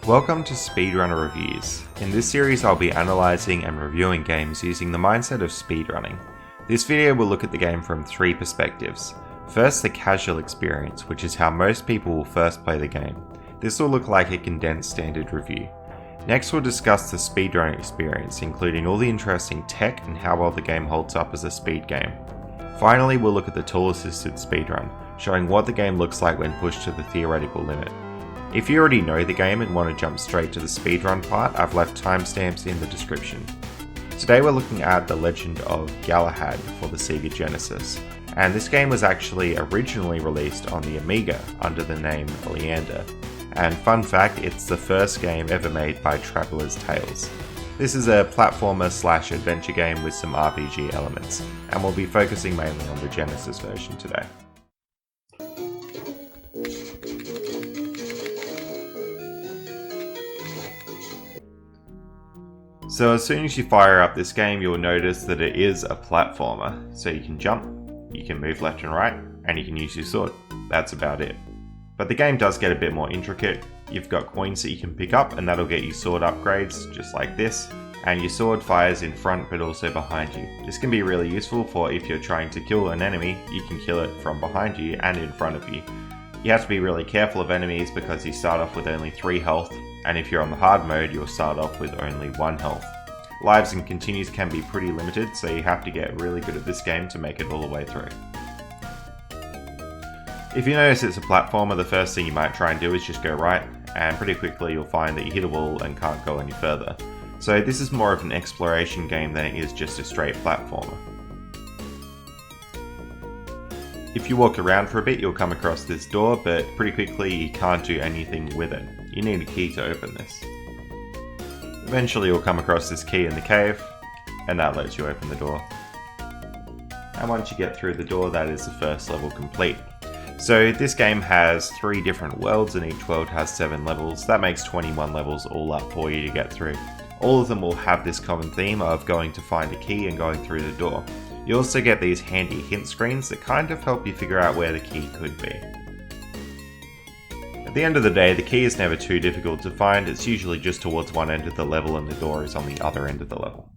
Welcome to Speedrunner Reviews. In this series I'll be analysing and reviewing games using the mindset of speedrunning. This video will look at the game from three perspectives. First, the casual experience, which is how most people will first play the game. This will look like a condensed standard review. Next we'll discuss the speedrunning experience, including all the interesting tech and how well the game holds up as a speed game. Finally, we'll look at the tool-assisted speedrun, showing what the game looks like when pushed to the theoretical limit. If you already know the game and want to jump straight to the speedrun part, I've left timestamps in the description. Today we're looking at The Legend of Galahad for the Sega Genesis, and this game was actually originally released on the Amiga under the name Leander. And fun fact, it's the first game ever made by Traveller's Tales. This is a platformer/adventure game with some RPG elements, and we'll be focusing mainly on the Genesis version today. So as soon as you fire up this game, you'll notice that it is a platformer. So you can jump, you can move left and right, and you can use your sword. That's about it. But the game does get a bit more intricate. You've got coins that you can pick up, and that'll get you sword upgrades, just like this. And your sword fires in front, but also behind you. This can be really useful for if you're trying to kill an enemy, you can kill it from behind you and in front of you. You have to be really careful of enemies because you start off with only 3 health, and if you're on the hard mode, you'll start off with only 1 health. Lives and continues can be pretty limited, so you have to get really good at this game to make it all the way through. If you notice it's a platformer, the first thing you might try and do is just go right, and pretty quickly you'll find that you hit a wall and can't go any further. So this is more of an exploration game than it is just a straight platformer. If you walk around for a bit, you'll come across this door, but pretty quickly you can't do anything with it. You need a key to open this. Eventually you'll come across this key in the cave, and that lets you open the door. And once you get through the door, that is the first level complete. So this game has 3 different worlds, and each world has 7 levels. That makes 21 levels all up for you to get through. All of them will have this common theme of going to find a key and going through the door. You also get these handy hint screens that kind of help you figure out where the key could be. At the end of the day, the key is never too difficult to find. It's usually just towards one end of the level and the door is on the other end of the level.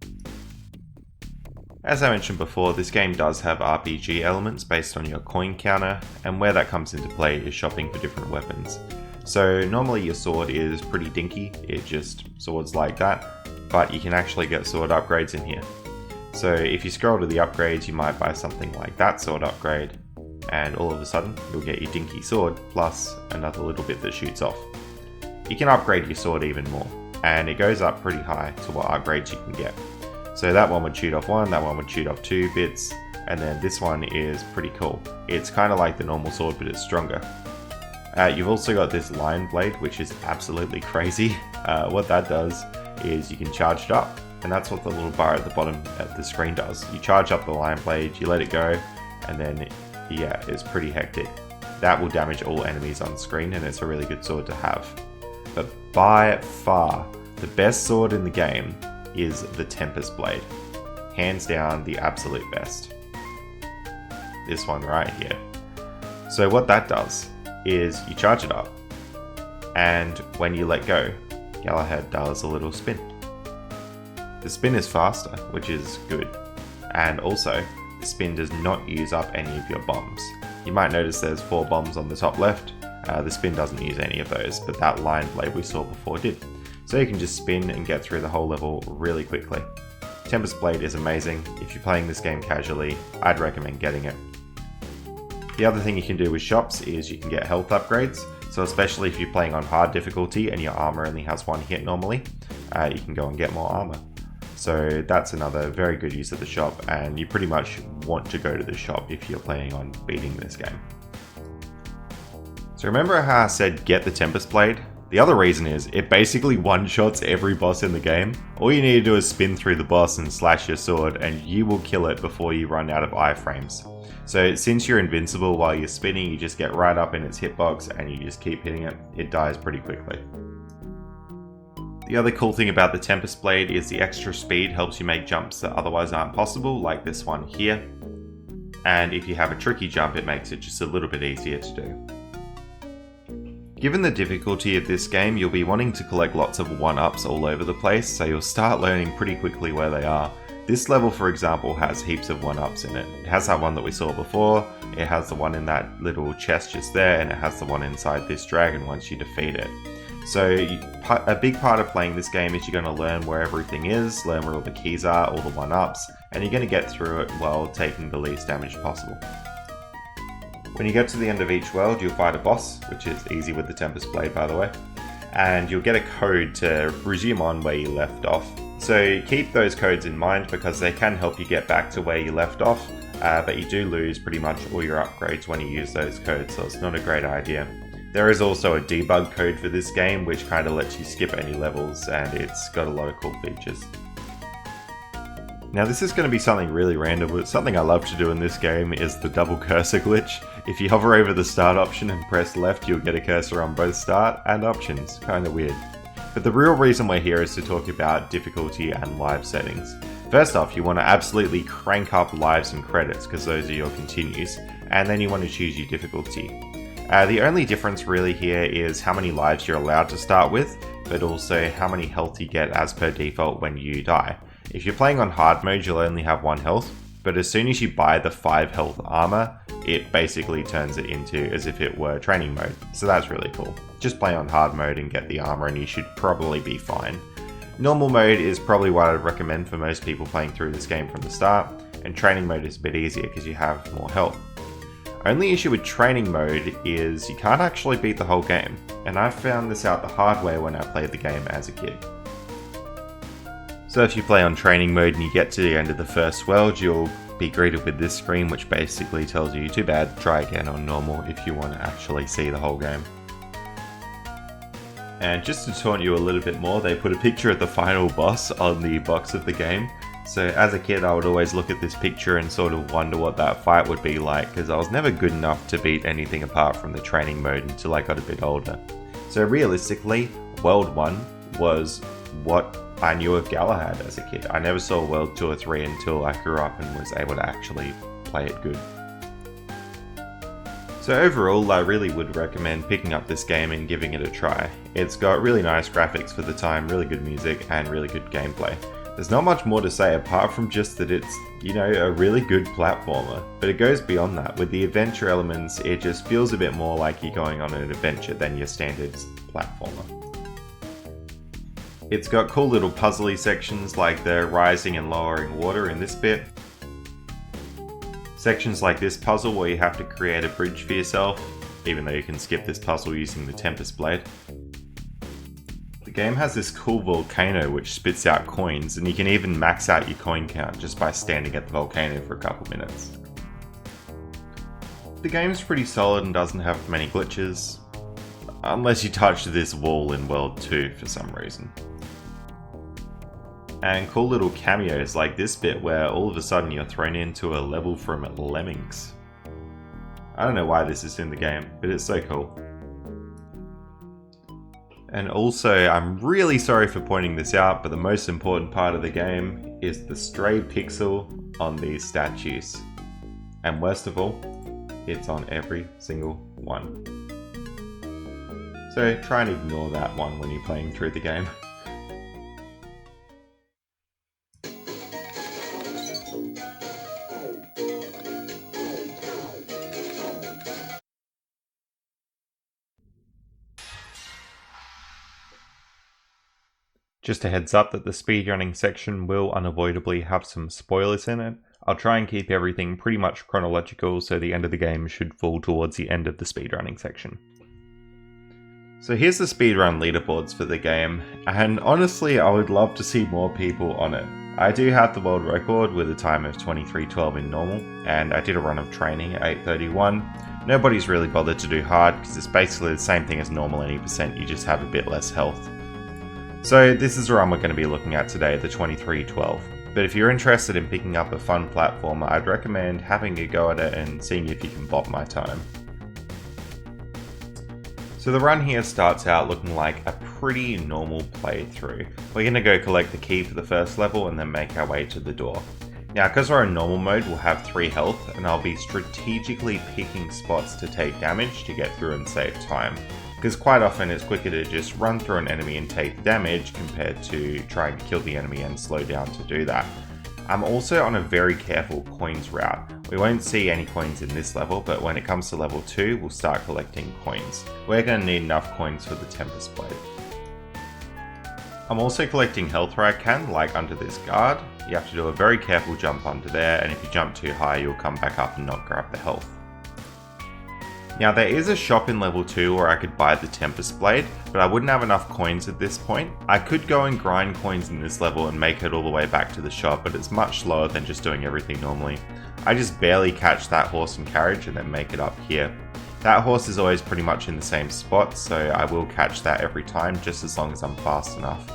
As I mentioned before, this game does have RPG elements based on your coin counter, and where that comes into play is shopping for different weapons. So normally your sword is pretty dinky, it just swords like that, but you can actually get sword upgrades in here. So if you scroll to the upgrades, you might buy something like that sword upgrade, and all of a sudden you'll get your dinky sword plus another little bit that shoots off. You can upgrade your sword even more, and it goes up pretty high to what upgrades you can get. So that one would shoot off 1, that one would shoot off 2 bits, and then this one is pretty cool. It's kind of like the normal sword, but it's stronger. You've also got this line blade, which is absolutely crazy. What that does is you can charge it up, and that's what the little bar at the bottom of the screen does. You charge up the line blade, you let it go, and then yeah, it's pretty hectic. That will damage all enemies on screen, and it's a really good sword to have. But by far, the best sword in the game is the Tempest Blade. Hands down, the absolute best. This one right here. So what that does is you charge it up, and when you let go, Galahad does a little spin. The spin is faster, which is good, and also the spin does not use up any of your bombs. You might notice there's 4 bombs on the top left. The spin doesn't use any of those, but that line blade we saw before did. So you can just spin and get through the whole level really quickly. Tempest Blade is amazing. If you're playing this game casually, I'd recommend getting it. The other thing you can do with shops is you can get health upgrades. So especially if you're playing on hard difficulty and your armor only has 1 hit normally, you can go and get more armor. So that's another very good use of the shop, and you pretty much want to go to the shop if you're planning on beating this game. So remember how I said get the Tempest Blade? The other reason is it basically one-shots every boss in the game. All you need to do is spin through the boss and slash your sword, and you will kill it before you run out of iframes. So since you're invincible while you're spinning, you just get right up in its hitbox and you just keep hitting it. It dies pretty quickly. The other cool thing about the Tempest Blade is the extra speed helps you make jumps that otherwise aren't possible, like this one here. And if you have a tricky jump, it makes it just a little bit easier to do. Given the difficulty of this game, you'll be wanting to collect lots of 1-ups all over the place, so you'll start learning pretty quickly where they are. This level, for example, has heaps of 1-ups in it. It has that one that we saw before, it has the one in that little chest just there, and it has the one inside this dragon once you defeat it. So a big part of playing this game is you're going to learn where everything is, learn where all the keys are, all the 1-ups, and you're going to get through it while taking the least damage possible. When you get to the end of each world, you'll fight a boss, which is easy with the Tempest Blade by the way, and you'll get a code to resume on where you left off. So keep those codes in mind because they can help you get back to where you left off, but you do lose pretty much all your upgrades when you use those codes, so it's not a great idea. There is also a debug code for this game which kind of lets you skip any levels, and it's got a lot of cool features. Now this is going to be something really random, but something I love to do in this game is the double cursor glitch. If you hover over the start option and press left, you'll get a cursor on both start and options. Kinda weird. But the real reason we're here is to talk about difficulty and live settings. First off, you want to absolutely crank up lives and credits because those are your continues, and then you want to choose your difficulty. The only difference really here is how many lives you're allowed to start with, but also how many health you get as per default when you die. If you're playing on hard mode, you'll only have 1 health, but as soon as you buy the 5 health armor, it basically turns it into as if it were training mode, so that's really cool. Just play on hard mode and get the armor and you should probably be fine. Normal mode is probably what I'd recommend for most people playing through this game from the start, and training mode is a bit easier because you have more health. Only issue with training mode is you can't actually beat the whole game, and I found this out the hard way when I played the game as a kid. So if you play on training mode and you get to the end of the first world, you'll be greeted with this screen which basically tells you too bad, try again on normal if you want to actually see the whole game. And just to taunt you a little bit more, they put a picture of the final boss on the box of the game. So as a kid I would always look at this picture and sort of wonder what that fight would be like, because I was never good enough to beat anything apart from the training mode until I got a bit older. So realistically, World 1 was what I knew of Galahad as a kid. I never saw World 2 or 3 until I grew up and was able to actually play it good. So overall, I really would recommend picking up this game and giving it a try. It's got really nice graphics for the time, really good music, and really good gameplay. There's not much more to say apart from just that it's, you know, a really good platformer, but it goes beyond that. With the adventure elements, it just feels a bit more like you're going on an adventure than your standard platformer. It's got cool little puzzly sections like the rising and lowering water in this bit. Sections like this puzzle where you have to create a bridge for yourself, even though you can skip this puzzle using the Tempest Blade. The game has this cool volcano which spits out coins, and you can even max out your coin count just by standing at the volcano for a couple minutes. The game's pretty solid and doesn't have many glitches, unless you touch this wall in World 2 for some reason. And cool little cameos like this bit where all of a sudden you're thrown into a level from Lemmings. I don't know why this is in the game, but it's so cool. And also, I'm really sorry for pointing this out, but the most important part of the game is the stray pixel on these statues. And worst of all, it's on every single one. So try and ignore that one when you're playing through the game. Just a heads up that the speedrunning section will unavoidably have some spoilers in it. I'll try and keep everything pretty much chronological, so the end of the game should fall towards the end of the speedrunning section. So here's the speedrun leaderboards for the game, and honestly I would love to see more people on it. I do have the world record with a time of 23:12 in normal, and I did a run of training at 8:31. Nobody's really bothered to do hard because it's basically the same thing as normal 80%, you just have a bit less health. So this is the run we're going to be looking at today, the 23:12. But if you're interested in picking up a fun platformer, I'd recommend having a go at it and seeing if you can bop my time. So the run here starts out looking like a pretty normal playthrough. We're going to go collect the key for the first level and then make our way to the door. Now because we're in normal mode, we'll have 3 health, and I'll be strategically picking spots to take damage to get through and save time. because quite often it's quicker to just run through an enemy and take the damage compared to trying to kill the enemy and slow down to do that. I'm also on a very careful coins route. We won't see any coins in this level, but when it comes to level 2, we'll start collecting coins. We're going to need enough coins for the Tempest Blade. I'm also collecting health where I can, like under this guard. You have to do a very careful jump under there, and if you jump too high, you'll come back up and not grab the health. Now there is a shop in level 2 where I could buy the Tempest Blade, but I wouldn't have enough coins at this point. I could go and grind coins in this level and make it all the way back to the shop, but it's much slower than just doing everything normally. I just barely catch that horse and carriage and then make it up here. That horse is always pretty much in the same spot, so I will catch that every time, just as long as I'm fast enough.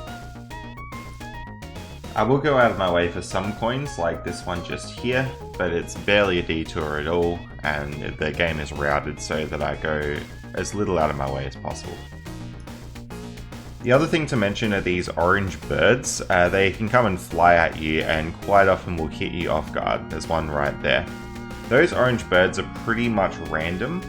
I will go out of my way for some coins, like this one just here, but it's barely a detour at all, and the game is routed so that I go as little out of my way as possible. The other thing to mention are these orange birds. They can come and fly at you and quite often will hit you off guard. There's one right there. Those orange birds are pretty much random,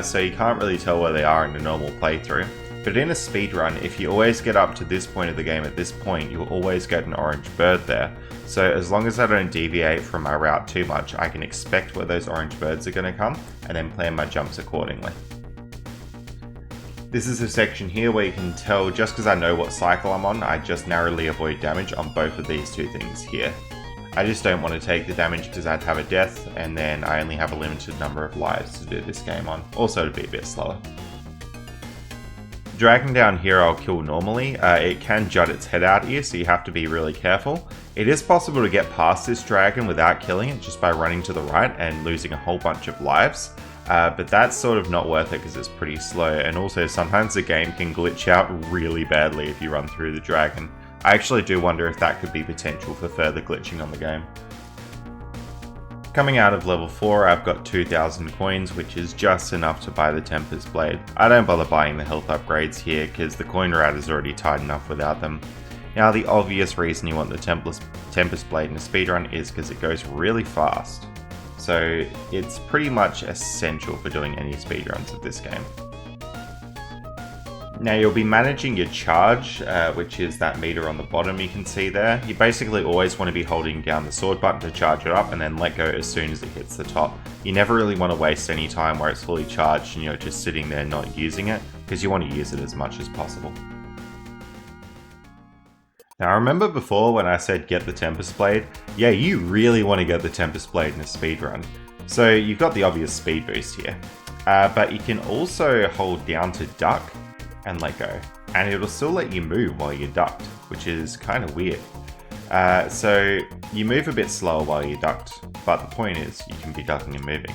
so you can't really tell where they are in a normal playthrough. But in a speedrun, if you always get up to this point of the game at this point, you'll always get an orange bird there. So as long as I don't deviate from my route too much, I can expect where those orange birds are going to come and then plan my jumps accordingly. This is a section here where you can tell, just because I know what cycle I'm on, I just narrowly avoid damage on both of these two things here. I just don't want to take the damage because I'd have a death, and then I only have a limited number of lives to do this game on, also to be a bit slower. Dragon down here I'll kill normally. It can jut its head out here, so you have to be really careful. It is possible to get past this dragon without killing it just by running to the right and losing a whole bunch of lives. But that's sort of not worth it because it's pretty slow, and also sometimes the game can glitch out really badly if you run through the dragon. I actually do wonder if that could be potential for further glitching on the game. Coming out of level 4, I've got 2,000 coins, which is just enough to buy the Tempest Blade. I don't bother buying the health upgrades here because the coin route is already tight enough without them. Now the obvious reason you want the Tempest Blade in a speedrun is because it goes really fast. So it's pretty much essential for doing any speedruns of this game. Now you'll be managing your charge, which is that meter on the bottom you can see there. You basically always want to be holding down the sword button to charge it up and then let go as soon as it hits the top. You never really want to waste any time where it's fully charged and you're just sitting there not using it, because you want to use it as much as possible. Now remember before when I said get the Tempest Blade? Yeah, you really want to get the Tempest Blade in a speedrun. So you've got the obvious speed boost here, but you can also hold down to duck and let go, and it'll still let you move while you're ducked, which is kind of weird. So you move a bit slower while you're ducked, but the point is you can be ducking and moving.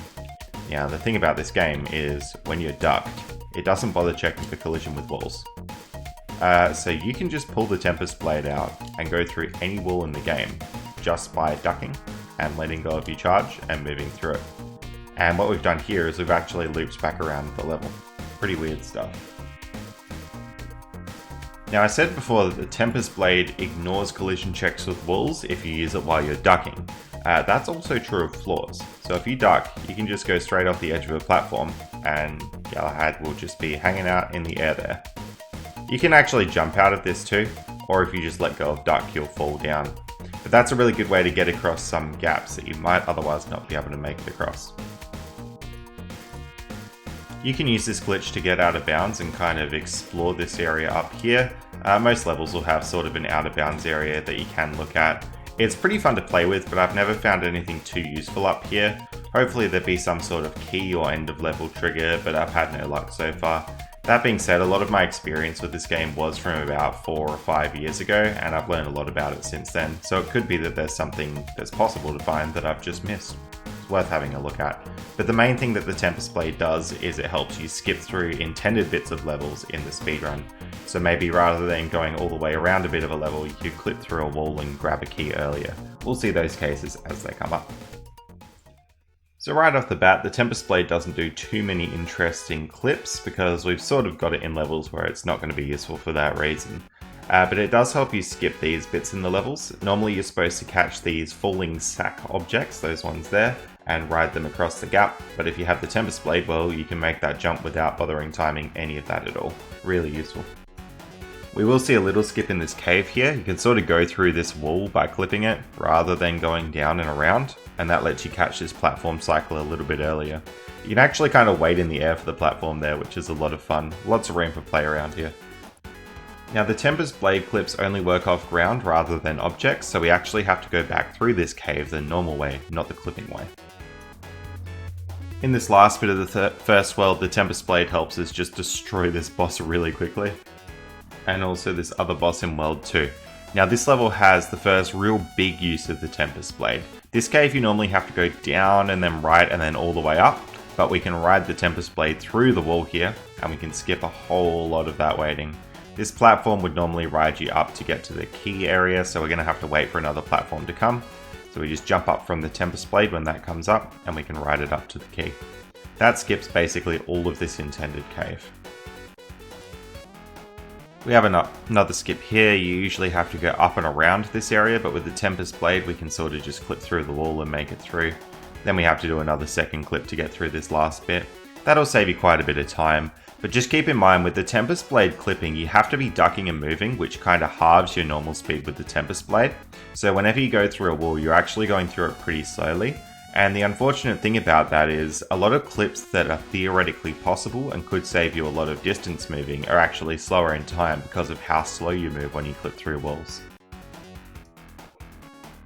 Now the thing about this game is when you're ducked, it doesn't bother checking for collision with walls. So you can just pull the Tempest Blade out and go through any wall in the game just by ducking and letting go of your charge and moving through it. And what we've done here is we've actually looped back around the level. Pretty weird stuff. Now I said before that the Tempest Blade ignores collision checks with walls if you use it while you're ducking. That's also true of floors. So if you duck, you can just go straight off the edge of a platform and Galahad will just be hanging out in the air there. You can actually jump out of this too, or if you just let go of duck, you'll fall down. But that's a really good way to get across some gaps that you might otherwise not be able to make it across. You can use this glitch to get out of bounds and kind of explore this area up here. Most levels will have sort of an out of bounds area that you can look at. It's pretty fun to play with, but I've never found anything too useful up here. Hopefully there'd be some sort of key or end of level trigger, but I've had no luck so far. That being said, a lot of my experience with this game was from about 4 or 5 years ago, and I've learned a lot about it since then, so it could be that there's something that's possible to find that I've just missed. It's worth having a look at. But the main thing that the Tempest Blade does is it helps you skip through intended bits of levels in the speedrun. So maybe rather than going all the way around a bit of a level, you could clip through a wall and grab a key earlier. We'll see those cases as they come up. So right off the bat, the Tempest Blade doesn't do too many interesting clips because we've sort of got it in levels where it's not going to be useful for that reason. But it does help you skip these bits in the levels. Normally you're supposed to catch these falling sack objects, those ones there, and ride them across the gap, but if you have the Tempest Blade, well, you can make that jump without bothering timing any of that at all. Really useful. We will see a little skip in this cave here. You can sort of go through this wall by clipping it rather than going down and around, and that lets you catch this platform cycle a little bit earlier. You can actually kind of wait in the air for the platform there, which is a lot of fun. Lots of room for play around here. Now the Tempest Blade clips only work off ground rather than objects, so we actually have to go back through this cave the normal way, not the clipping way. In this last bit of the first world, the Tempest Blade helps us just destroy this boss really quickly. And also this other boss in World 2. Now this level has the first real big use of the Tempest Blade. This cave you normally have to go down and then right and then all the way up, but we can ride the Tempest Blade through the wall here, and we can skip a whole lot of that waiting. This platform would normally ride you up to get to the key area, so we're going to have to wait for another platform to come. So we just jump up from the Tempest Blade when that comes up, and we can ride it up to the key. That skips basically all of this intended cave. We have another skip here. You usually have to go up and around this area, but with the Tempest Blade we can sort of just clip through the wall and make it through. Then we have to do another second clip to get through this last bit. That'll save you quite a bit of time. But just keep in mind, with the Tempest Blade clipping, you have to be ducking and moving, which kind of halves your normal speed with the Tempest Blade. So whenever you go through a wall, you're actually going through it pretty slowly. And the unfortunate thing about that is, a lot of clips that are theoretically possible and could save you a lot of distance moving are actually slower in time because of how slow you move when you clip through walls.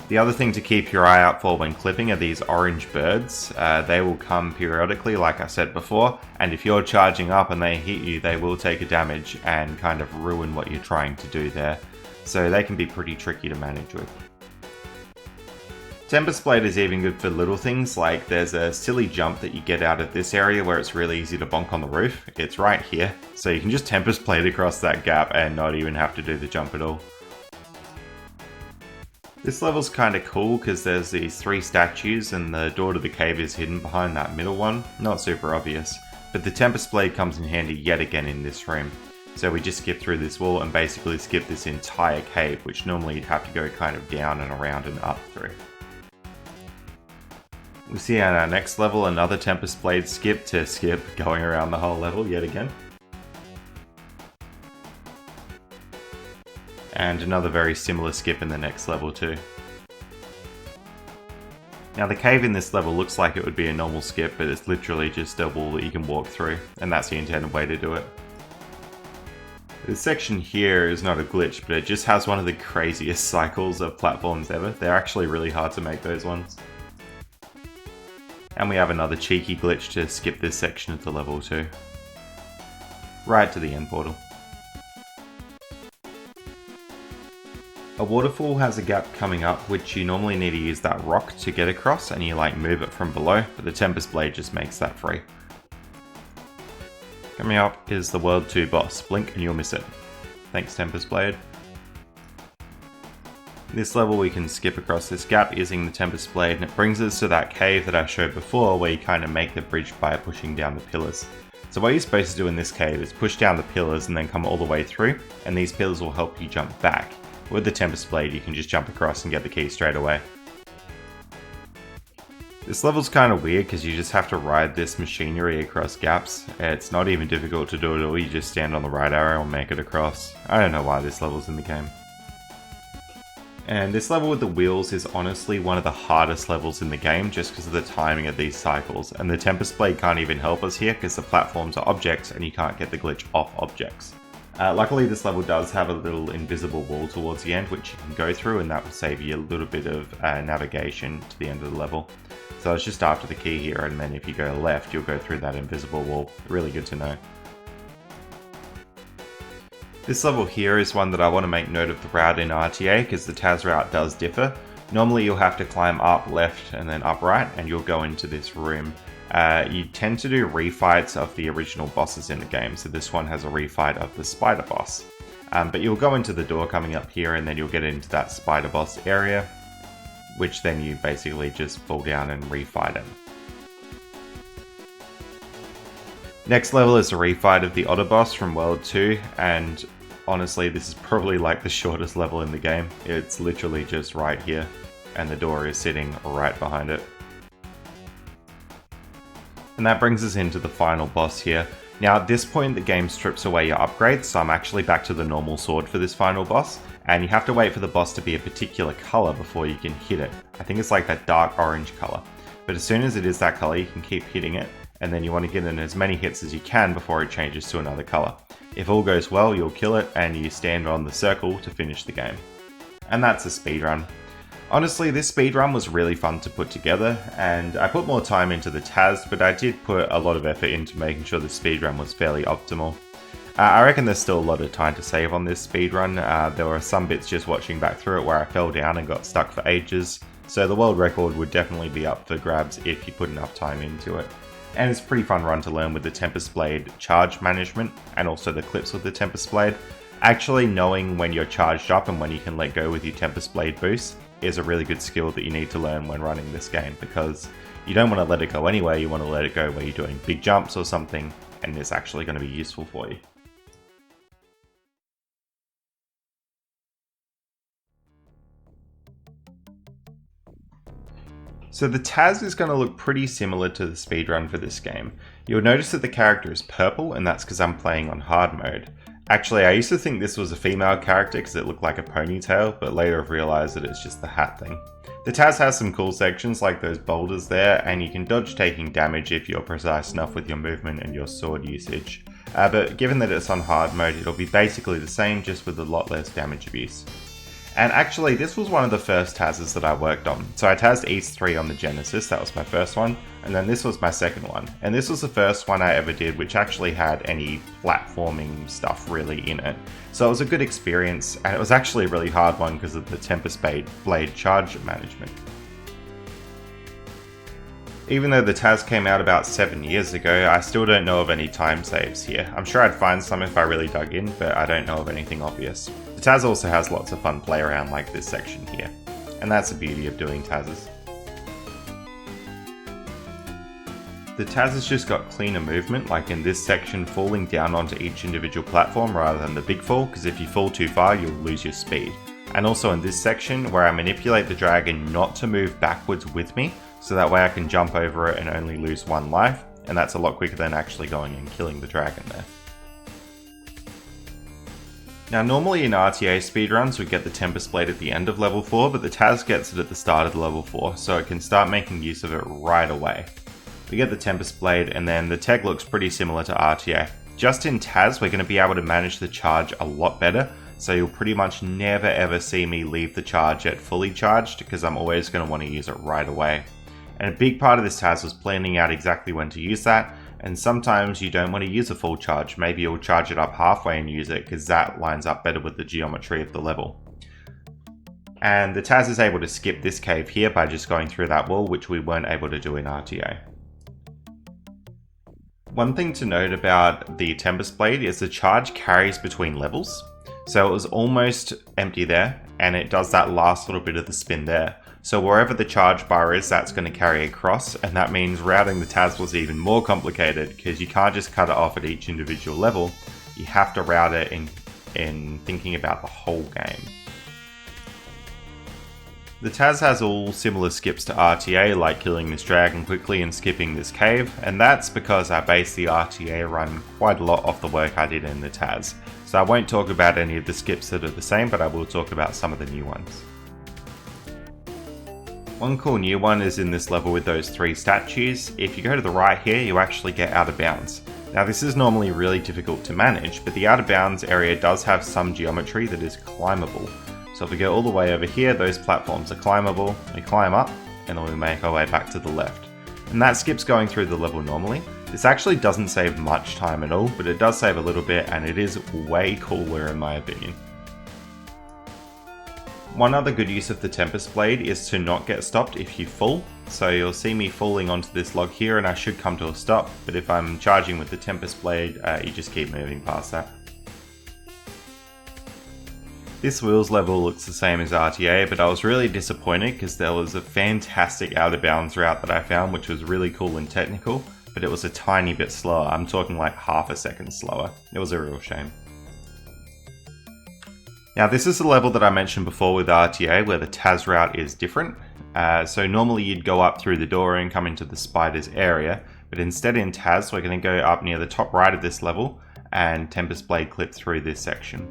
The other thing to keep your eye out for when clipping are these orange birds. They will come periodically, like I said before, and if you're charging up and they hit you, they will take a damage and kind of ruin what you're trying to do there. So they can be pretty tricky to manage with. Tempest Blade is even good for little things, like there's a silly jump that you get out of this area where it's really easy to bonk on the roof. It's right here, so you can just Tempest Blade across that gap and not even have to do the jump at all. This level's kind of cool because there's these three statues and the door to the cave is hidden behind that middle one. Not super obvious, but the Tempest Blade comes in handy yet again in this room. So we just skip through this wall and basically skip this entire cave, which normally you'd have to go kind of down and around and up through. We see at our next level another Tempest Blade skip to skip going around the whole level yet again. And another very similar skip in the next level too. Now the cave in this level looks like it would be a normal skip, but it's literally just a wall that you can walk through, and that's the intended way to do it. This section here is not a glitch, but it just has one of the craziest cycles of platforms ever. They're actually really hard to make, those ones. And we have another cheeky glitch to skip this section of the level too. Right to the end portal. A waterfall has a gap coming up, which you normally need to use that rock to get across, and you like move it from below, but the Tempest Blade just makes that free. Coming up is the World 2 boss. Blink and you'll miss it. Thanks, Tempest Blade. In this level we can skip across this gap using the Tempest Blade, and it brings us to that cave that I showed before where you kind of make the bridge by pushing down the pillars. So what you're supposed to do in this cave is push down the pillars and then come all the way through, and these pillars will help you jump back. With the Tempest Blade you can just jump across and get the key straight away. This level's kind of weird because you just have to ride this machinery across gaps. It's not even difficult to do it all, you just stand on the right arrow and make it across. I don't know why this level's in the game. And this level with the wheels is honestly one of the hardest levels in the game just because of the timing of these cycles, and the Tempest Blade can't even help us here because the platforms are objects and you can't get the glitch off objects. Luckily this level does have a little invisible wall towards the end which you can go through, and that will save you a little bit of navigation to the end of the level. So it's just after the key here, and then if you go left you'll go through that invisible wall. Really good to know. This level here is one that I want to make note of the route in RTA because the TAS route does differ. Normally you'll have to climb up left and then up right and you'll go into this room. You tend to do refights of the original bosses in the game, so this one has a refight of the spider boss. But you'll go into the door coming up here and then you'll get into that spider boss area, which then you basically just fall down and refight it. Next level is a refight of the Otter boss from World 2, and honestly this is probably like the shortest level in the game. It's literally just right here, and the door is sitting right behind it. And that brings us into the final boss here. Now at this point the game strips away your upgrades, so I'm actually back to the normal sword for this final boss, and you have to wait for the boss to be a particular colour before you can hit it. I think it's like that dark orange colour. But as soon as it is that colour you can keep hitting it, and then you want to get in as many hits as you can before it changes to another colour. If all goes well you'll kill it and you stand on the circle to finish the game. And that's a speedrun. Honestly, this speedrun was really fun to put together, and I put more time into the TAS, but I did put a lot of effort into making sure the speedrun was fairly optimal. I reckon there's still a lot of time to save on this speedrun. There were some bits just watching back through it where I fell down and got stuck for ages, so the world record would definitely be up for grabs if you put enough time into it. And it's a pretty fun run to learn with the Tempest Blade charge management, and also the clips with the Tempest Blade. Actually knowing when you're charged up and when you can let go with your Tempest Blade boost is a really good skill that you need to learn when running this game, because you don't want to let it go anywhere, you want to let it go where you're doing big jumps or something, and it's actually going to be useful for you. So the TAS is going to look pretty similar to the speedrun for this game. You'll notice that the character is purple, and that's because I'm playing on hard mode. Actually, I used to think this was a female character because it looked like a ponytail, but later I've realised that it's just the hat thing. The TAS has some cool sections like those boulders there, and you can dodge taking damage if you're precise enough with your movement and your sword usage. But given that it's on hard mode, it'll be basically the same, just with a lot less damage abuse. And actually, this was one of the first TASs that I worked on. So I TASed East 3 on the Genesis, that was my first one, and then this was my second one. And this was the first one I ever did which actually had any platforming stuff really in it. So it was a good experience, and it was actually a really hard one because of the Tempest Blade charge management. Even though the TAS came out about 7 years ago, I still don't know of any time saves here. I'm sure I'd find some if I really dug in, but I don't know of anything obvious. The TAS also has lots of fun play around like this section here, and that's the beauty of doing TASs. The TAS has just got cleaner movement, like in this section falling down onto each individual platform rather than the big fall, because if you fall too far you'll lose your speed. And also in this section where I manipulate the dragon not to move backwards with me, so that way I can jump over it and only lose one life, and that's a lot quicker than actually going and killing the dragon there. Now normally in RTA speedruns we get the Tempest Blade at the end of level 4, but the TAS gets it at the start of level 4, so it can start making use of it right away. We get the Tempest Blade, and then the tech looks pretty similar to RTA. Just in TAS we're going to be able to manage the charge a lot better, so you'll pretty much never ever see me leave the charge at fully charged, because I'm always going to want to use it right away. And a big part of this TAS was planning out exactly when to use that, and sometimes you don't want to use a full charge. Maybe you'll charge it up halfway and use it because that lines up better with the geometry of the level. And the TAS is able to skip this cave here by just going through that wall, which we weren't able to do in RTA. One thing to note about the Tempest Blade is the charge carries between levels. So it was almost empty there, and it does that last little bit of the spin there. So wherever the charge bar is, that's going to carry across, and that means routing the TAS was even more complicated because you can't just cut it off at each individual level. You have to route it in thinking about the whole game. The TAS has all similar skips to RTA, like killing this dragon quickly and skipping this cave, and that's because I based the RTA run quite a lot off the work I did in the TAS. So I won't talk about any of the skips that are the same, but I will talk about some of the new ones. One cool new one is in this level with those 3 statues. If you go to the right here, you actually get out of bounds. Now this is normally really difficult to manage, but the out of bounds area does have some geometry that is climbable. So if we go all the way over here, those platforms are climbable, we climb up, and then we make our way back to the left. And that skips going through the level normally. This actually doesn't save much time at all, but it does save a little bit, and it is way cooler in my opinion. One other good use of the Tempest Blade is to not get stopped if you fall. So you'll see me falling onto this log here and I should come to a stop, but if I'm charging with the Tempest Blade, you just keep moving past that. This wheels level looks the same as RTA, but I was really disappointed because there was a fantastic out of bounds route that I found which was really cool and technical, but it was a tiny bit slower. I'm talking like half a second slower. It was a real shame. Now this is the level that I mentioned before with RTA where the TAS route is different. So normally you'd go up through the door and come into the spider's area, But instead in Taz, we're going to go up near the top right of this level and Tempest Blade clip through this section.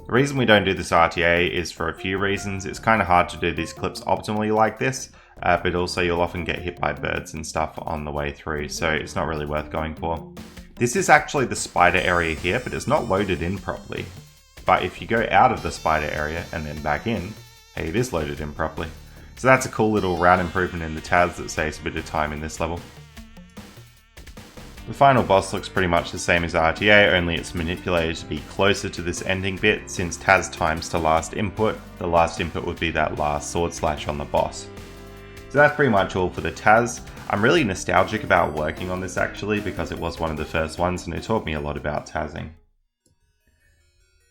The reason we don't do this RTA is for a few reasons. It's kind of hard to do these clips optimally like this, but also you'll often get hit by birds and stuff on the way through, so it's not really worth going for. This is actually the spider area here, but it's not loaded in properly. But if you go out of the spider area and then back in, hey, it is loaded in properly. So that's a cool little route improvement in the Taz that saves a bit of time in this level. The final boss looks pretty much the same as RTA, only it's manipulated to be closer to this ending bit. Since Taz times to last input, the last input would be that last sword slash on the boss. So that's pretty much all for the Taz. I'm really nostalgic about working on this actually, because it was one of the first ones and it taught me a lot about Tazzing.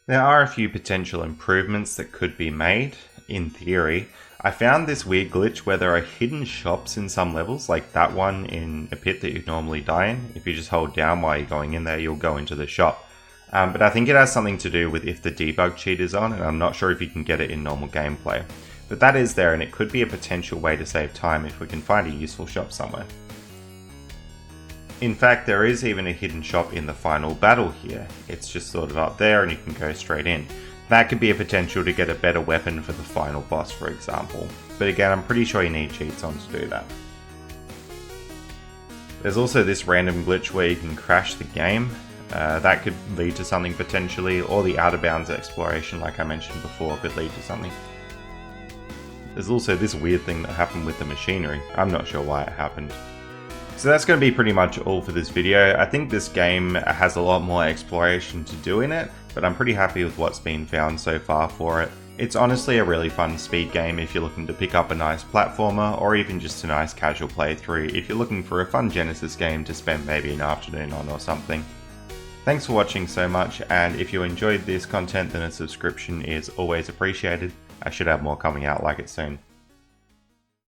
There are a few potential improvements that could be made, in theory. I found this weird glitch where there are hidden shops in some levels, like that one in a pit that you'd normally die in. If you just hold down while you're going in there, you'll go into the shop. But I think it has something to do with if the debug cheat is on, and I'm not sure if you can get it in normal gameplay. But that is there, and it could be a potential way to save time if we can find a useful shop somewhere. In fact, there is even a hidden shop in the final battle here. It's just sort of up there and you can go straight in. That could be a potential to get a better weapon for the final boss, for example. But again, I'm pretty sure you need cheats on to do that. There's also this random glitch where you can crash the game. That could lead to something potentially, or the out of bounds exploration like I mentioned before could lead to something. There's also this weird thing that happened with the machinery. I'm not sure why it happened. So that's going to be pretty much all for this video. I think this game has a lot more exploration to do in it, but I'm pretty happy with what's been found so far for it. It's honestly a really fun speed game if you're looking to pick up a nice platformer, or even just a nice casual playthrough if you're looking for a fun Genesis game to spend maybe an afternoon on or something. Thanks for watching so much, and if you enjoyed this content then a subscription is always appreciated. I should have more coming out like it soon.